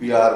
PR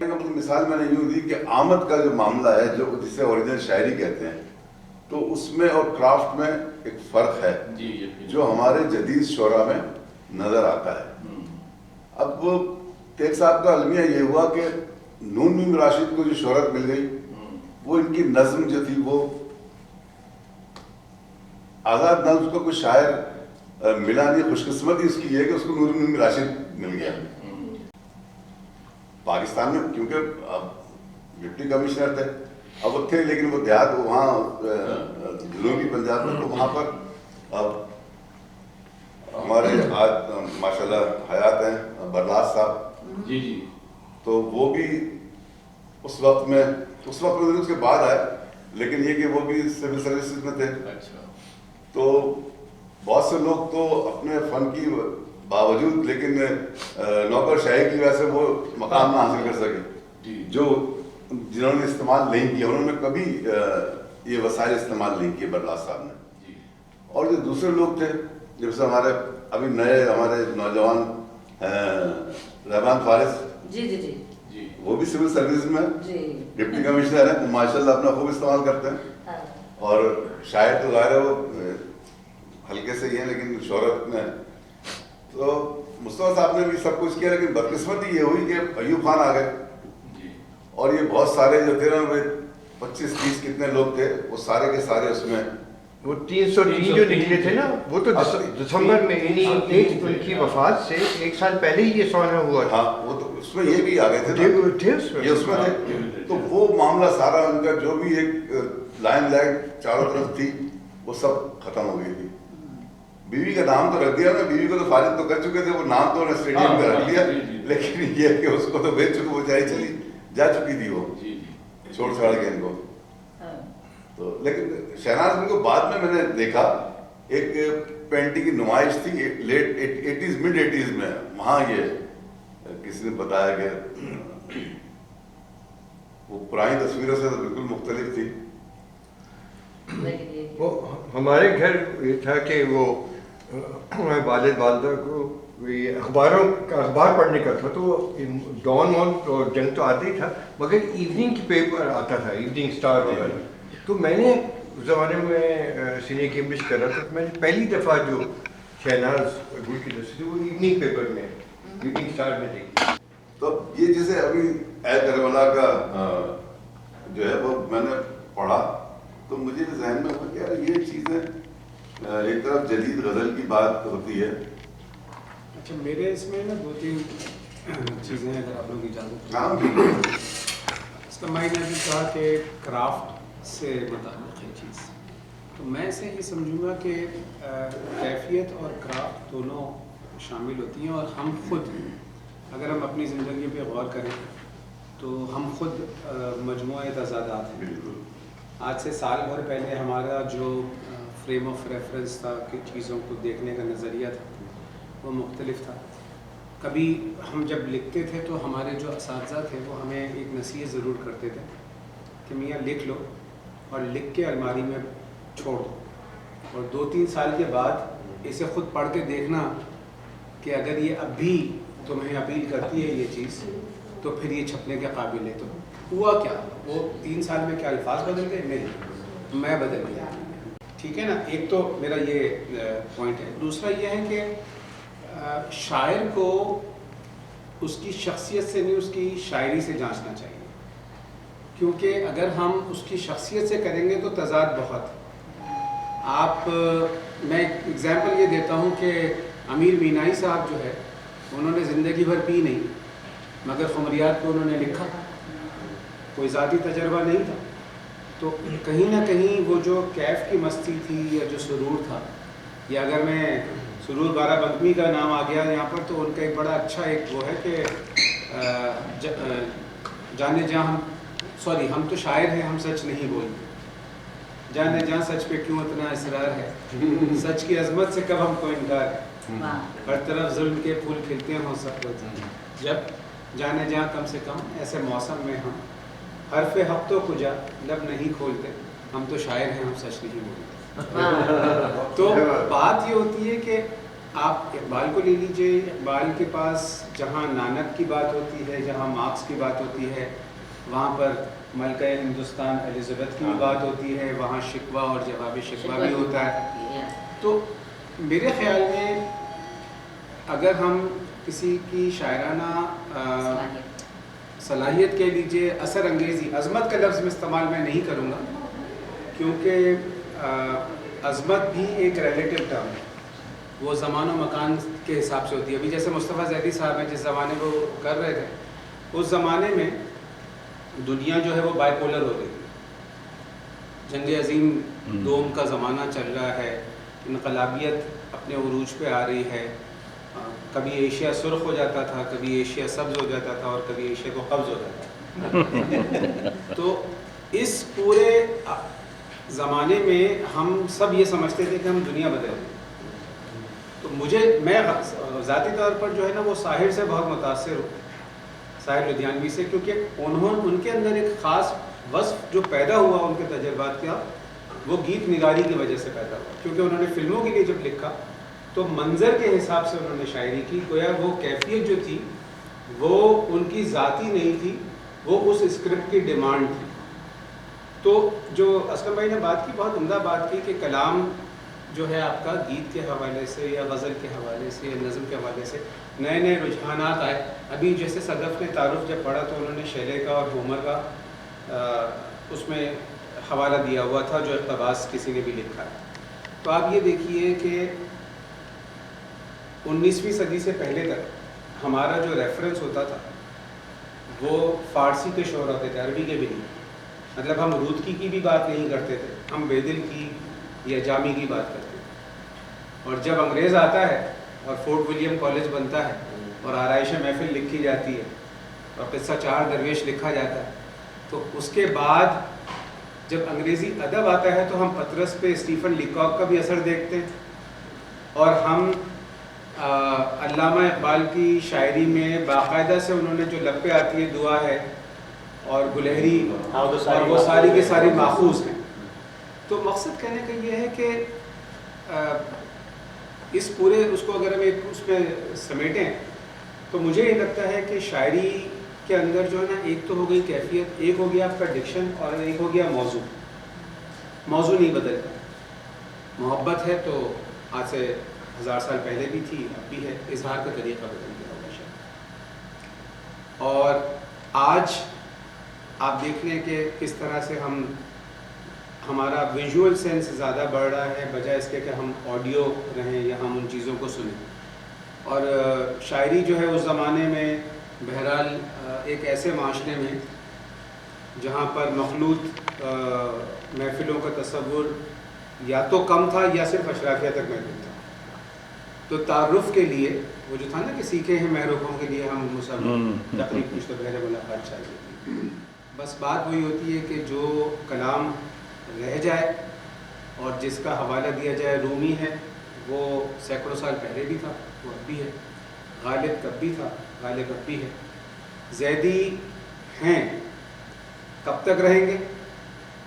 مثال میں نے یوں دی کہ آمد کا جو معاملہ ہے, جو جسے اوریجنل شاعری کہتے ہیں, تو اس میں اور کرافٹ میں ایک فرق ہے جو ہمارے جدید شعراء میں نظر آتا ہے. اب تیغ صاحب کا المیہ یہ ہوا کہ نون میم راشد کو جو شہرت مل گئی, وہ ان کی نظم جو تھی وہ آزاد نظم کو کوئی شاعر ملا نہیں. خوش قسمتی اس کی یہ کہ اس کو نون میم راشد مل گیا پاکستان میں, کیونکہ اب ڈپٹی کمشنر تھے, اب وہ تھے لیکن وہ دیہات وہاں جنوبی پنجاب میں, تو وہاں پر اب ہمارے آج ماشاء اللہ حیات ہیں برلاس صاحب, تو وہ بھی اس وقت میں اس کے بعد آئے, لیکن یہ کہ وہ بھی سول سروسز میں تھے. تو بہت سے لوگ تو اپنے فن کی باوجود لیکن نوکر شاہی کی وجہ سے وہ مقام نہ حاصل کر سکے جو جنہوں نے استعمال نہیں کیا. انہوں نے کبھی یہ وسائل استعمال نہیں کیے برلاس صاحب نے. اور جو دوسرے لوگ تھے جیسے ہمارے ابھی نئے ہمارے نوجوان رحمان فارس, وہ بھی سول سروس میں ڈپٹی کمشنر ہیں, ماشاء اللہ اپنا خوب استعمال کرتے ہیں. اور شاعر تو ظاہر ہے وہ ہلکے سے ہی ہیں لیکن شہرت میں. تو مصطفیٰ صاحب نے بھی سب کچھ کیا, لیکن بدقسمتی یہ ہوئی کہ ایوب خان آ گئے, اور یہ بہت سارے جو تھے نا 25-30 کتنے لوگ تھے, وہ سارے کے سارے اس میں وہ 303 جو نکلے تھے نا, وہ تو دسمبر میں یعنی ان کی وفات سے 1 سال پہلے ہی یہ سونا ہوا تھا. ہاں وہ تو اس میں یہ بھی آ گئے تھے, یہ اس میں تھے. تو وہ معاملہ سارا ان کا جو بھی ایک لائن لائٹ چاروں طرف تھی وہ سب ختم ہو گئی تھی. بیوی کا نام تو رکھ دیا نا, بیوی کو تو فارغ تو کر چکے تھے, وہ نام تو انہوں نے اسٹیڈیم کا رکھ لیا, لیکن یہ کہ اس کو تو بیچ چکے, وہ جا چکی تھی, وہ چھوڑ چھاڑ کے ان کو. تو لیکن شہناز ان کو بعد میں نے دیکھا, ایک پینٹنگ کی نمائش تھی لیٹ 80s مڈ 80s میں, وہاں یہ کسی نے بتایا کہ وہ پرانی تصویروں سے تو بالکل مختلف تھی. وہ ہمارے گھر یہ تھا کہ وہ والد والدہ کو یہ اخبار پڑھنے کا تھا, تو ڈان اور جنگ تو آتا ہی تھا, مگر ایوننگ کی پیپر آتا تھا, ایوننگ اسٹار وغیرہ. تو میں نے اس زمانے میں سینئر کیمبرج کر رہا تھا, میں نے پہلی دفعہ جو شہناز گل کی دستی تھی وہ ایوننگ پیپر میں ایوننگ اسٹار میں دیکھی. تو یہ جیسے ابھی اے کربلا کا جو ہے وہ میں نے پڑھا, تو مجھے ذہن میں ہوا کہ یار یہ چیزیں ایک طرف جدید غزل کی بات ہوتی ہے. اچھا میرے اس میں نا 2-3 چیزیں ہیں اگر آپ لوگ اجازت. اس کا میں نے بھی کہا کہ کرافٹ سے متعلق ہے چیز, تو میں اسے یہ سمجھوں گا کہ کیفیت اور کرافٹ دونوں شامل ہوتی ہیں. اور ہم خود اگر ہم اپنی زندگی پہ غور کریں تو ہم خود مجموعہ تضادات ہیں. آج سے سال بھر پہلے ہمارا جو فریم آف ریفرنس تھا کہ چیزوں کو دیکھنے کا نظریہ تھا وہ مختلف تھا. کبھی ہم جب لکھتے تھے تو ہمارے جو اساتذہ تھے وہ ہمیں ایک نصیحت ضرور کرتے تھے کہ میاں لکھ لو اور لکھ کے الماری میں چھوڑ دو, اور 2-3 سال کے بعد اسے خود پڑھ کے دیکھنا کہ اگر یہ اب بھی تمہیں اپیل کرتی ہے یہ چیز تو پھر یہ چھپنے کے قابل ہے. تو ہوا کیا, وہ 3 سال میں کیا الفاظ بدل گئے؟ نہیں, میں بدل گیا. ٹھیک ہے نا, ایک تو میرا یہ پوائنٹ ہے. دوسرا یہ ہے کہ شاعر کو اس کی شخصیت سے نہیں اس کی شاعری سے جانچنا چاہیے, کیونکہ اگر ہم اس کی شخصیت سے کریں گے تو تضاد بہت. آپ میں ایک ایگزامپل یہ دیتا ہوں کہ امیر مینائی صاحب جو ہے انہوں نے زندگی بھر پی نہیں, مگر خمریات کو انہوں نے لکھا, کوئی ذاتی تجربہ نہیں تھا. تو کہیں نہ کہیں وہ جو کیف کی مستی تھی یا جو سرور تھا, یا اگر میں سرور بارہ بنکمی کا نام آ گیا یہاں پر, تو ان کا ایک بڑا اچھا ایک وہ ہے کہ جانے جہاں ہم تو شاعر ہیں, ہم سچ نہیں بولتے, جانے جہاں سچ پہ کیوں اتنا اصرار ہے, سچ کی عظمت سے کب ہم کو انکار ہے, ہر طرف ظلم کے پھول کھلتے ہوں سب کو, جب جانے جہاں کم سے کم ایسے موسم میں ہم حرف حق تو کجا لب نہیں کھولتے, ہم تو شاعر ہیں, ہم سچ نہیں بولتے. تو بات یہ ہوتی ہے کہ آپ اقبال کو لے لیجئے، اقبال کے پاس جہاں نانک کی بات ہوتی ہے، جہاں مارکس کی بات ہوتی ہے، وہاں پر ملکہ ہندوستان الزبتھ کی بھی بات ہوتی ہے، وہاں شکوہ اور جواب شکوہ بھی ہوتا ہے. تو میرے خیال میں اگر ہم کسی کی شاعرانہ صلاحیت کہہ لیجیے، اثر انگیزی، عظمت کا لفظ میں استعمال میں نہیں کروں گا کیونکہ عظمت بھی ایک ریلیٹیو ٹرم ہے، وہ زمان و مکان کے حساب سے ہوتی ہے. ابھی جیسے مصطفیٰ زیدی صاحب ہیں، جس زمانے وہ کر رہے تھے، اس زمانے میں دنیا جو ہے وہ بائی پولر ہو گئی، جنگ عظیم دوم کا زمانہ چل رہا ہے، انقلابیت اپنے عروج پہ آ رہی ہے. کبھی ایشیا سرخ ہو جاتا تھا، کبھی ایشیا سبز ہو جاتا تھا، اور کبھی ایشیا کو قبض ہو جاتا تھا. تو اس پورے زمانے میں ہم سب یہ سمجھتے تھے کہ ہم دنیا بدل رہے ہیں. تو میں ذاتی طور پر جو ہے نا وہ ساحر سے بہت متاثر ہوں، ساحر لدھیانوی سے، کیونکہ ان کے اندر ایک خاص وصف جو پیدا ہوا ان کے تجربات کا، وہ گیت نگاری کی وجہ سے پیدا ہوا. کیونکہ انہوں نے فلموں کے لیے جب لکھا تو منظر کے حساب سے انہوں نے شاعری کی، گویا وہ کیفیت جو تھی وہ ان کی ذاتی نہیں تھی، وہ اس اسکرپٹ کی ڈیمانڈ تھی. تو جو اسلم بھائی نے بات کی، بہت عمدہ بات کی کہ کلام جو ہے آپ کا گیت کے حوالے سے یا غزل کے حوالے سے یا نظم کے حوالے سے نئے نئے رجحانات آئے. ابھی جیسے صدف نے تعارف جب پڑھا تو انہوں نے شیلے کا اور ہومر کا اس میں حوالہ دیا ہوا تھا جو اقتباس کسی نے بھی لکھا ہے. تو آپ یہ دیکھیے کہ 19ویں صدی سے پہلے تک ہمارا جو ریفرنس ہوتا تھا وہ فارسی کے شعر ہوتے تھے، عربی کے بھی نہیں. مطلب ہم رودکی کی بھی بات نہیں کرتے تھے، ہم بیدل کی یا جامی کی بات کرتے تھے. اور جب انگریز آتا ہے اور فورٹ ولیم کالج بنتا ہے اور آرائش محفل لکھی جاتی ہے اور قصہ چار درویش لکھا جاتا ہے، تو اس کے بعد جب انگریزی ادب آتا ہے تو ہم پطرس پہ اسٹیفن لیکاک کا بھی اثر دیکھتے ہیں، اور ہم علامہ اقبال کی شاعری میں باقاعدہ سے انہوں نے جو لب پہ آتی ہے دعا ہے اور گلہری اور وہ ساری کے ساری ماخوذ ہیں. تو مقصد کہنے کا یہ ہے کہ اس پورے اس کو اگر ہم اس پہ سمیٹیں تو مجھے یہ لگتا ہے کہ شاعری کے اندر جو ہے نا ایک تو ہو گئی کیفیت، ایک ہو گیا آپ کا ڈکشن، اور ایک ہو گیا موضوع. موضوع نہیں بدلتا. محبت ہے تو آج سے 1000 سال پہلے بھی تھی، اب بھی ہے، اظہار کا طریقہ بدل گیا ہوگا شاید. اور آج آپ دیکھ لیں کہ کس طرح سے ہمارا ویژول سینس زیادہ بڑھ رہا ہے بجائے اس کے کہ ہم آڈیو رہیں یا ہم ان چیزوں کو سنیں. اور شاعری جو ہے اس زمانے میں بہرحال ایک ایسے معاشرے میں جہاں پر مخلوط محفلوں کا تصور یا تو کم تھا یا صرف اشرافیہ تک محدود تھا. تو تعارف کے لیے وہ جو تھا نا کہ سیکھے ہیں محروفوں کے لیے ہم مسلمان تقریب کچھ تو بہرے ملاقات چاہیے. بس بات وہی ہوتی ہے کہ جو کلام رہ جائے اور جس کا حوالہ دیا جائے. رومی ہے وہ سینکڑوں سال پہلے بھی تھا، وہ اب بھی ہے. غالب کب بھی تھا، غالب اب بھی ہے. زیدی ہیں، کب تک رہیں گے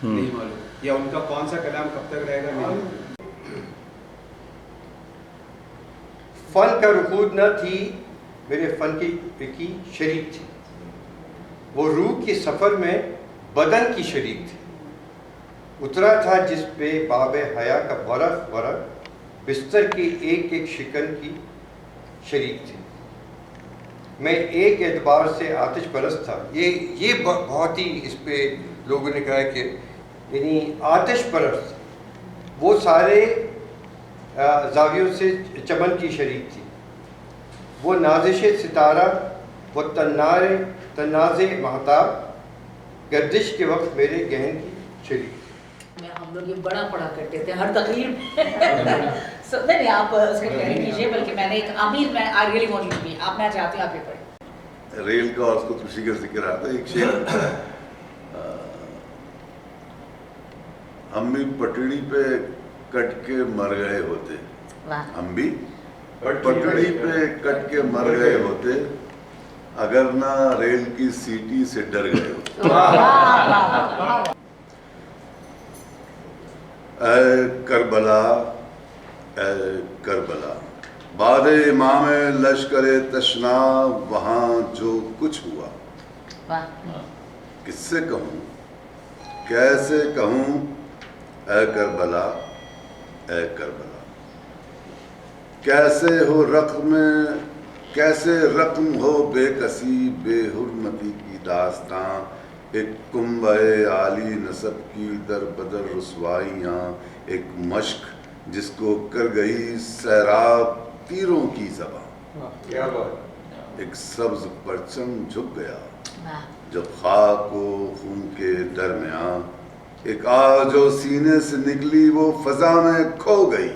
نہیں معلوم، یا ان کا کون سا کلام کب تک رہے گا نہیں معلوم. فن کا رکود نہ تھی، میرے فن کی شریک تھی. وہ روح کے سفر میں بدن کی شریک تھی. اترا تھا جس پہ باب حیا کا برق بستر کی ایک ایک شکن کی شریک تھی. میں ایک اعتبار سے آتش پرست تھا. یہ بہت ہی اس پہ لوگوں نے کہا کہ یعنی آتش پرست وہ سارے زاویوں سے چمن کی شریک تھی. وہ نازش ستارہ، وہ تناز مہتاب، گردش کے وقت میرے گہن کی شریک تھی. ہم لوگ یہ بڑا پڑھا کرتے تھے ہر تقریر میں. نہیں آپ اس کا کہہ کیجیے، بلکہ میں نے ایک امیر میں I really want to be, آپ میں چاہتی ہوں آپ یہ پڑھیں. ریل کا اور اس کو خوشی کا ذکر آتا ہے. ایک شعر، ہم بھی پٹڑی پہ کٹ کے مر گئے ہوتے، ہم بھی پٹڑی پہ کٹ کے مر گئے ہوتے، اگر نہ ریل کی سیٹی سے ڈر گئے ہوتے. اے کربلا، اے کربلا، بعد امام لشکر تشنا وہاں جو کچھ ہوا واہ کس سے کہوں کیسے کہوں اے کربلا اے کربلا کیسے رقم ہو بے کسی بے حرمتی کی داستاں ایک کنبہ عالی نسب کی در بدر رسوائیاں ایک مشق جس کو کر گئی سیراب تیروں کی زباں کیا بات ایک سبز پرچم جھک گیا واہ جب خاک و خون کے درمیان ایک آگ جو سینے سے نکلی وہ فضا میں کھو گئی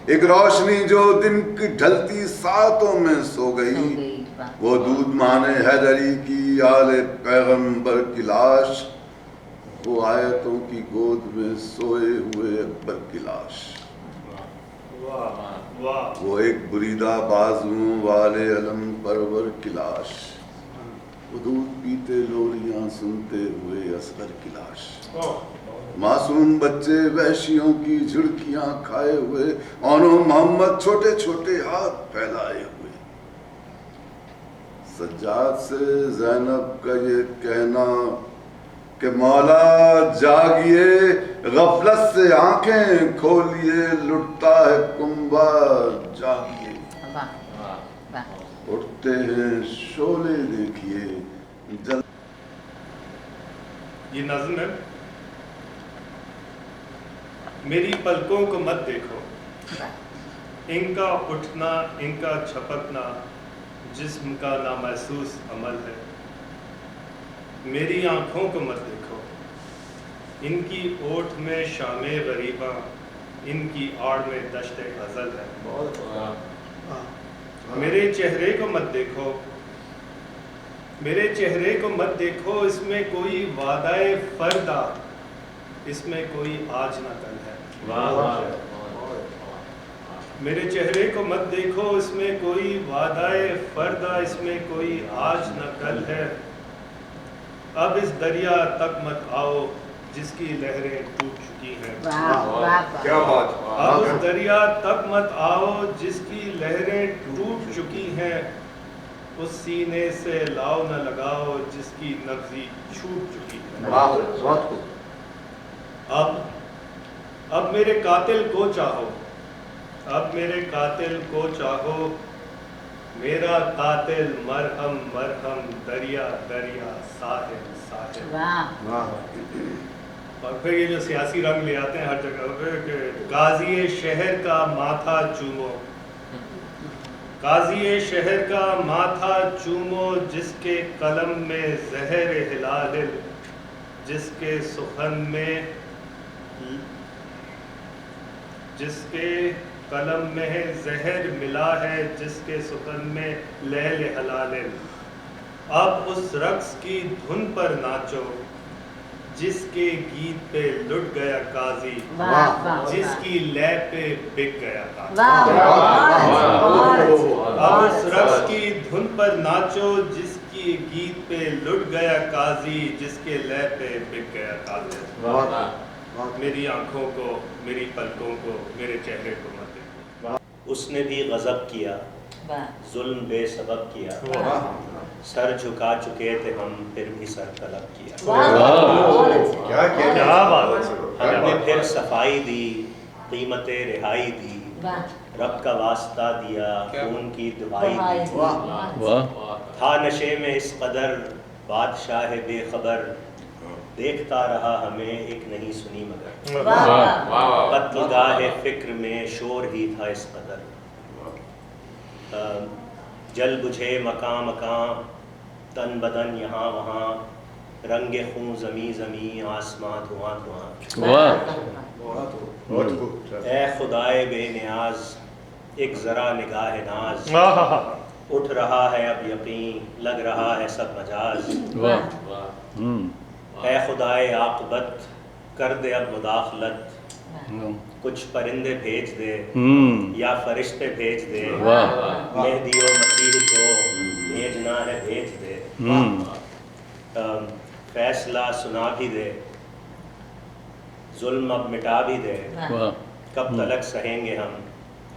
ایک روشنی جو دن کی ڈھلتی ساعتوں میں سو گئی وہ دودھ مانے حیدری کی آل پیغمبر کی لاش وہ آیتوں کی گود میں سوئے ہوئے اکبر کی لاش وہ ایک بریدہ بازوں والے علم پرور کی لاش وہ دودھ پیتے لوریاں سنتے ہوئے اصغر کی لاش معصوم بچے وحشیوں کی جھڑکیاں کھائے ہوئے اور محمد چھوٹے چھوٹے ہاتھ پھیلائے ہوئے سجاد سے زینب کا یہ کہنا کہ مولا جاگیے غفلت سے آنکھیں کھولیے لٹتا ہے کنبہ جاگیے اٹھتے ہیں شعلے دیکھیے جل یہ نظم ہے میری پلکوں کو مت دیکھو ان کا اٹھنا ان کا چھپکنا جسم کا نامحسوس عمل ہے میری آنکھوں کو مت دیکھو ان کی اوٹ میں شام غریباں ان کی آڑ میں دشت غزل ہے میرے چہرے کو مت دیکھو میرے چہرے کو مت دیکھو اس میں کوئی وعدہ فردا اس میں کوئی آج نہ کل ہے میرے چہرے کو مت دیکھو اس میں کوئی وعدہ فردا اس میں کوئی آج نہ کل ہے اب اس دریا تک مت آؤ جس کی لہریں ٹوٹ چکی ہیں کیا بات اب اس دریا تک مت آؤ جس کی لہریں ٹوٹ چکی ہیں اس سینے سے لاؤ نہ لگاؤ جس کی نبضی چھوٹ چکی ہے اب میرے قاتل کو چاہو اب میرے قاتل کو چاہو میرا قاتل مرہم مرہم دریا دریا ساحل ساحل اور پھر یہ جو سیاسی رنگ لے آتے ہیں ہر جگہ پہ کہ قاضی شہر کا ماتھا چومو قاضی شہر کا ماتھا چومو جس کے قلم میں زہر ہلال جس کے سخن میں جس کے قلم میں زہر ملا ہے جس کے سخن میں لیل حلال اب اس رقص کی دھن پر ناچو جس کے گیت پہ لٹ گیا قاضی جس کی لے پہ بک گیا قاضی اب اس رقص کی دھن پر ناچو جس کی گیت پہ لٹ گیا قاضی جس کے لے پہ بک گیا قاضی میری آنکھوں کو میری پلکوں کو میرے چہرے کو مت دیکھو اس نے بھی غضب کیا ظلم بے سبب کیا سر جھکا چکے تھے ہم پھر بھی سر طلب کیا ہم نے پھر صفائی دی قیمت رہائی دی رب کا واسطہ دیا خون کی دعائی دی تھا نشے میں اس قدر بادشاہ بے خبر دیکھتا رہا ہمیں ایک نہیں سنی مگر قتل گاہ فکر میں شور ہی تھا اس قدر جل بجھے مکان مکان تن بدن یہاں وہاں رنگ خون زمیں زمیں آسماں دھواں دھواں اے خدائے بے نیاز ایک ذرا نگاہ ناز اٹھ رہا ہے اب یقین لگ رہا ہے سب مجاز اے خدائے عاقبت کر دے اب مداخلت کچھ پرندے بھیج دے یا فرشتے بھیج دے مہدی و مسیح کو بھیجنا ہے بھیج دے فیصلہ سنا بھی دے ظلم اب مٹا بھی دے کب تلک سہیں گے ہم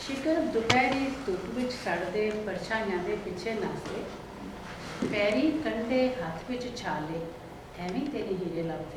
ਸ਼ਿਕਰ ਦੁਪਹਿਰੀ ਧੁੱਪ ਵਿੱਚ ਸੜਦੇ ਪਰਛਾਈਆਂ ਦੇ ਪਿੱਛੇ ਨੱਸਦੇ, ਪੈਰੀ ਕੰਢੇ ਹੱਥ ਵਿੱਚ ਛਾਲੇ, ਐਵੇਂ ਤੇਰੇ ਹੀਰੇ ਲੱਭਦੇ।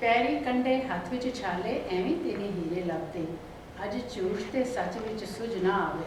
ਪੈਰੀ ਕੰਢੇ ਹੱਥ ਵਿੱਚ ਛਾਲੇ, ਐਵੇਂ ਤੇਰੇ ਹੀਰੇ ਲੱਭਦੇ। ਅੱਜ ਝੂਠ ਤੇ ਸੱਚ ਵਿੱਚ ਸੁਝ ਨਾ ਆਵੇ,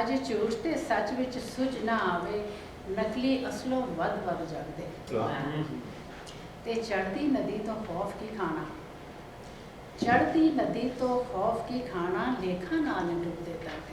ਅੱਜ ਝੂਠ ਤੇ ਸੱਚ ਵਿੱਚ ਸੁਝ ਨਾ ਆਵੇ, ਨਕਲੀ ਅਸਲੋਂ ਵੱਧ ਵੱਧ ਜਾਂਦੇ। ਤੇ ਚੜ੍ਹਦੀ ਨਦੀ ਤੋਂ ਖੌਫ ਕੀ ਖਾਣਾ, ਚੜ੍ਹਦੀ ਨਦੀ ਤੋਂ ਖੌਫ ਕੀ ਖਾਣਾ, ਲੇਖਾ ਨਾਲ ਡੁੱਬਦੇ ਕਰਦੇ।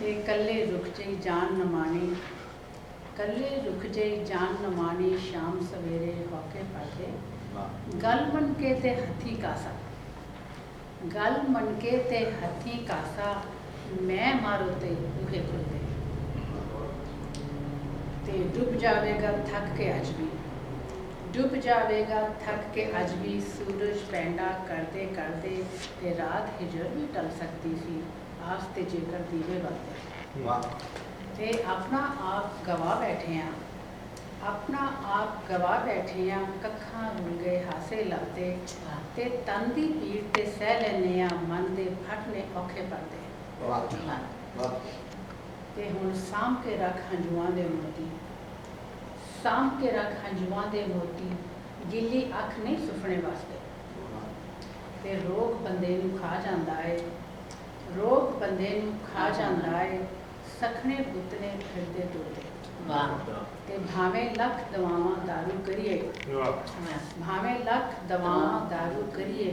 ਤੇ ਕੱਲੇ ਰੁਕ ਜਈ ਜਾਨ ਨਮਾਣੀ, ਕੱਲੇ ਰੁਕ ਜਈ ਜਾਨ ਨਮਾਣੀ, ਸ਼ਾਮ ਸਵੇਰੇ ਹੋਕੇ ਪੜਦੇ। ਗਲ ਬਣ ਕੇ ਤੇ ਹੱਥੀ ਕਾਸਾ, ਗਲ ਬਣ ਕੇ ਤੇ ਹੱਥੀ ਕਾਸਾ, ਮੈਂ ਮਾਰੋ ਤੇ ਬੂਹੇ ਖੁੱਲਦੇ। ਤੇ ਡੁੱਬ ਜਾਵੇਗਾ ਥੱਕ ਕੇ ਅੱਜ ਵੀ, ਡੁੱਬ ਜਾਵੇਗਾ ਥੱਕ ਕੇ ਅੱਜ ਵੀ, ਸੂਰਜ ਪੈਂਡਾ ਕਰਦੇ ਕਰਦੇ, ਤੇ ਰਾਤ ਹਿਜਰ ਵੀ ਟਲ ਸਕਦੀ ਸੀ, ਆਸ ਤੇ ਜੇਕਰ ਦੀਵੇ ਵੱਧਦੇ। ਤੇ ਆਪਣਾ ਆਪ ਗਵਾ ਬੈਠੇ ਆ, ਆਪਣਾ ਆਪ ਗਵਾ ਬੈਠੇ ਆ, ਕੱਖਾਂ ਰੁਲ ਗਏ ਹਾਸੇ ਲੱਭਦੇ। ਤੇ ਤਨ ਦੀ ਪੀੜ ਤੇ ਸਹਿ ਲੈਂਦੇ ਆ, ਮਨ ਦੇ ਫਟ ਨੇ ਔਖੇ ਪਰਦੇ। ਤੇ ਹੁਣ ਸਾਂਭ ਕੇ ਰੱਖ ਹੰਝੂਆਂ ਦੇ ਮੋਤੀ, ਸਾਂਭ ਕੇ ਰੱਖ ਹੰਝੂਆਂ ਦੇ ਮੋਤੀ, ਗਿੱਲੀ ਅੱਖ ਨਹੀਂ ਸੁਪਨੇ ਵਾਸਤੇ। ਤੇ ਰੋਗ ਬੰਦੇ ਨੂੰ ਖਾ ਜਾਂਦਾ ਏ, ਰੋਗ ਬੰਦੇ ਨੂੰ ਖਾ ਜਾਂਦਾ ਏ, ਸਖਣੇ ਬੁੱਤਨੇ ਫਿਰਦੇ ਤੁਰਦੇ। ਤੇ ਭਾਵੇਂ ਲੱਖ ਦਵਾਵਾਂ ਦਾਰੂ ਕਰੀਏ, ਭਾਵੇਂ ਲੱਖ ਦਵਾਵਾਂ ਦਾਰੂ ਕਰੀਏ,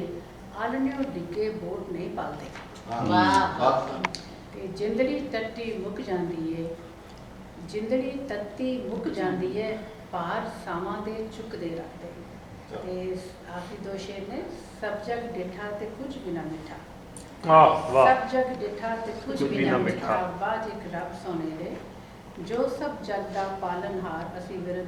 ਆਲਣਿਓ ਡਿੱਗੇ ਬੋਟ ਨਹੀਂ ਪਾਲਦੇ। ਤੇ ਜਿੰਦੜੀ ਤੱਤੀ ਮੁੱਕ ਜਾਂਦੀ ਏ, ਜਿੰਦੜੀ ਤੱਤੀ ਮੁੱਕ ਜਾਂਦੀ ਏ, ਭਾਰ ਸਾਵਾਂ ਦੇ ਚੁੱਕਦੇ ਰੱਖਦੇ। ਤੇ ਆਖਰੀ ਦੋ ਸ਼ੇਰ ਨੇ, ਸਭ ਜਗ ਡਿਠਾ ਤੇ ਕੁਝ ਵੀ ਨਾ ਮਿੱਠਾ, ਸਭ ਜਗ ਡਿਠਾ ਤੇ ਕੁਝ ਵੀ ਨਾ ਮਿੱਠਾ, ਬਾਜ ਇੱਕ ਰੱਬ ਸੋਨੇ ਦੇ, ਜੋ ਸਭ ਜਗ ਦਾ ਪਾਲਨਹਾਰ, ਅਸੀਂ ਵਿਰਦ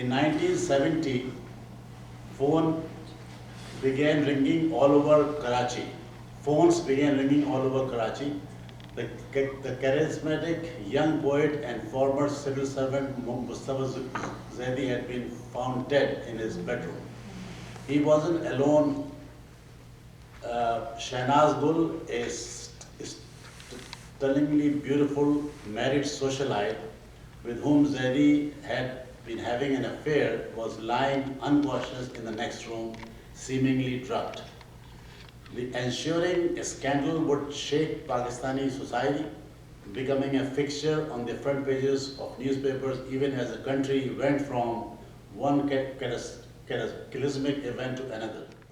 in 1970 phone began ringing all over Karachi. Phones began ringing all over Karachi. The charismatic young poet and former civil servant Mustafa Zaidi had been found dead in his bedroom. He wasn't alone. Shahnaz Gul, a stunningly beautiful married socialite with whom Zaidi had been having an affair, was lying unconscious in the next room, seemingly drugged. The ensuing scandal would shake Pakistani society, becoming a fixture on the front pages of newspapers, even as the country went from one cataclysmic event to another.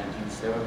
1970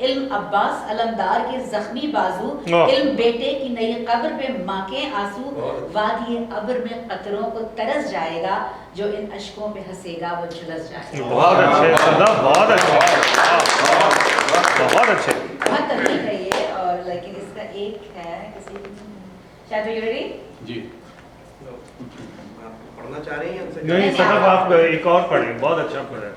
علم عباس علمدار کے زخمی بازو، علم بیٹے کی نئی قبر پہ ماں کے آنسو، وادی ابر میں قطروں کو ترس جائے گا، جو ان اشکوں پہ ہنسے گا وہ جھلس جائے گا۔ بہت اچھے، بہت اچھے، بہت اچھے، بہت طویل ہے یہ، اور لیکن اس کا ایک ہے کسی شاید یو ریڈی؟ جی پڑھنا چاہ رہی ہیں؟ نہیں صدف آپ ایک اور پڑھیں، بہت اچھا پڑھیں،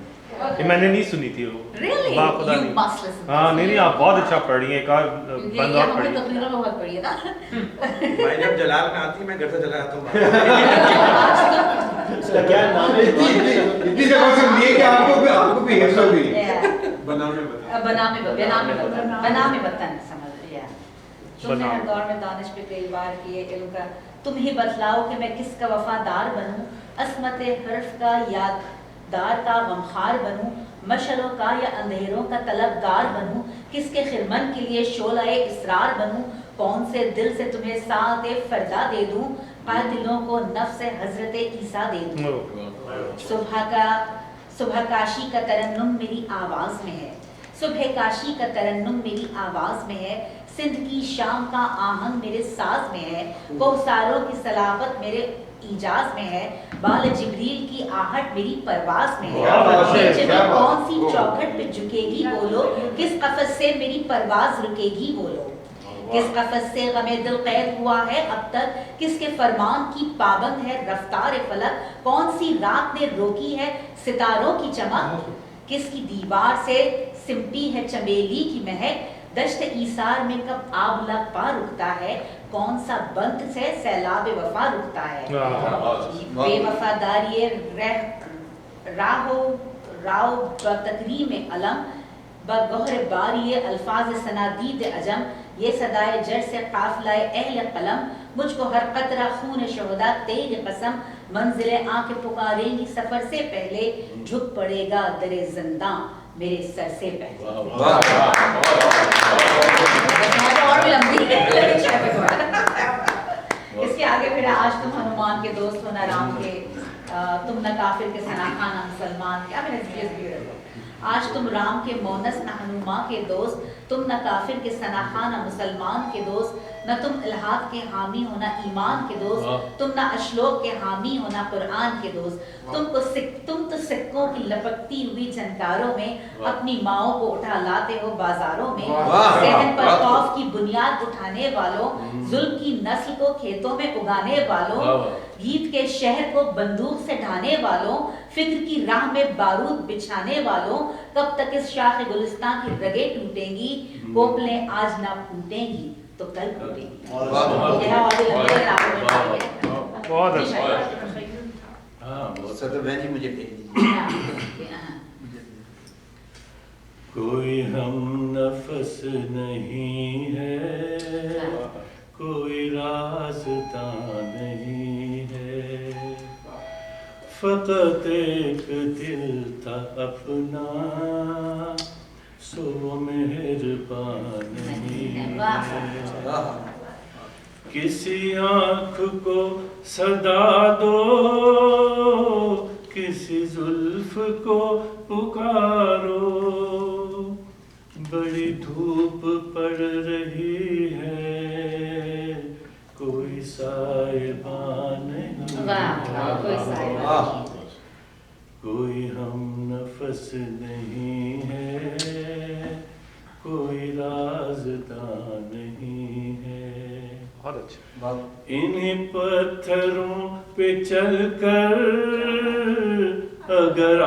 یہ میں نے نہیں سنی تھی وہ، Really? باخدا You نہیں، must listen. ہاں نہیں آپ بہت اچھا پڑھ رہی ہیں، ایک اور بند اور پڑھی۔ تقریروں میں بہت پڑھی ہے نا۔ بھائی جب جلال میں آتی میں گھر سے چلا جاتا ہوں۔ اس کا کیا نام ہے؟ اتنی جگہ سے لیے کہ آپ کو بھی حفظ ہوگی۔ بنا میں وطن سمجھ لیا۔ تم نے ہر دور میں دانش پہ کئی بار کیے علم کا، تم ہی بتلاؤ کہ میں کس کا وفادار بنوں، عصمت حرف کا یاددار کا غمخوار بنوں، مشعلوں کا یا اندھیروں کا طلبگار بنوں، کس کے خرمن کے لیے شعلہ اسرار بنوں، کون سے دل سے تمہیں ساعت فردا دے دوں، قاتلوں کو نفس حضرت عیسیٰ دے دوں۔ صبح کاشی کا ترنم میری آواز میں ہے، صبح کاشی کا ترنم میری آواز میں ہے، سندھ کی شام کا آہنگ میرے ساز میں ہے، کوثاروں کی صلافت میرے ایجاز میں ہے، بال جبریل کی آہٹ میری پرواز میں ہے، یہ جگہ کون سی چوکھٹ پہ جھکے گی بولو، کس قفس سے میری پرواز رکے گی بولو، کس قفس سے غم دل قید ہوا ہے اب تک، کس کے فرمان کی پابند ہے رفتار فلک، کون سی رات نے روکی ہے ستاروں کی چمک، کس کی دیوار سے سمٹی ہے چمیلی کی مہک، دشت ایثار میں کب آب لگ پا رکتا ہے، کون سا بند سے سیلاب وفا رکتا ہے، بے وفاداری راہو بتکریم علم، بگوہر باری الفاظ سنادید عجم، یہ صدائے جڑ سے قافلہ اہل قلم، مجھ کو ہر قطرہ خون شہدا تیری قسم، منزل آنکھ پکاریں گی سفر سے پہلے، جھک پڑے گا در زنداں میرے سر سے پہلے۔ اور بھی لمبی ہے، اس کے آگے پھر آج تم ہنومان کے دوست ہو نہ رام کے، تم نہ کافر کے ثناخواں نہ مسلمان کے، آج تم رام کے مونس نہ ہنومان کے دوست، تم نہ کافر کے ثناخواں نہ مسلمان کے دوست، نہ تم الحاد کے حامی ہو نہ ایمان کے دوست، تم نہ اشلوک کے حامی ہو نہ قرآن کے دوست، تم تو سکوں کی لپکتی ہوئی جھنکاروں میں اپنی ماؤں کو اٹھا لاتے ہو بازاروں میں، ذہن پر خوف کی بنیاد اٹھانے والوں، ظلم کی نسل کو کھیتوں میں اگانے والوں، گیت کے شہر کو بندوق سے ڈھانے والوں، فکر کی راہ میں بارود بچھانے والوں، کب تک اس شاخ گلستان کی رگیں ٹوٹیں گی، کوپلیں آج نہ پھوٹیں گی تو کل پھوٹیں گی۔ بہت اچھا، صدر بہن جی مجھے بھیج دیجیے۔ کوئی ہم نفس نہیں ہے، کوئی راستہ نہیں ہے، فقط ایک دل تھا اپنا، سو مہربان نہیں ہے، کسی آنکھ کو صدا دو، کسی زلف کو پکارو، بڑی دھوپ پڑ رہی ہے، کوئی سائبان نہیں ہے، کوئی ہم نفس نہیں ہے، کوئی رازداں نہیں ہے، بہت اچھا، انہیں پتھروں پہ چل کر اگر آ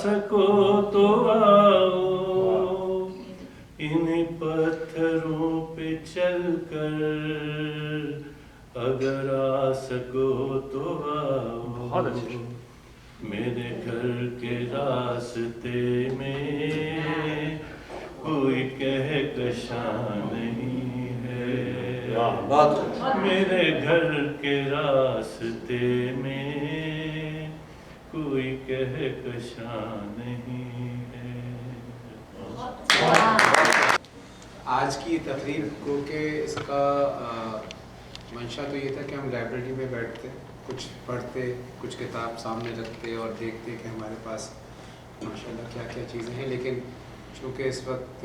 سکو تو آؤ، انہیں پتھروں پہ چل کر اگر آ سکو تو آؤ، میرے گھر کے راستے میں کوئی کہکشاں نہیں ہے، میرے گھر کے راستے میں کوئی کہکشاں نہیں ہے۔ آج کی تقریب کو کہ اس کا منشا تو یہ تھا کہ ہم لائبریری میں بیٹھتے، کچھ پڑھتے، کچھ کتاب سامنے رکھتے اور دیکھتے کہ ہمارے پاس ماشاءاللہ کیا کیا چیزیں ہیں، لیکن چونکہ اس وقت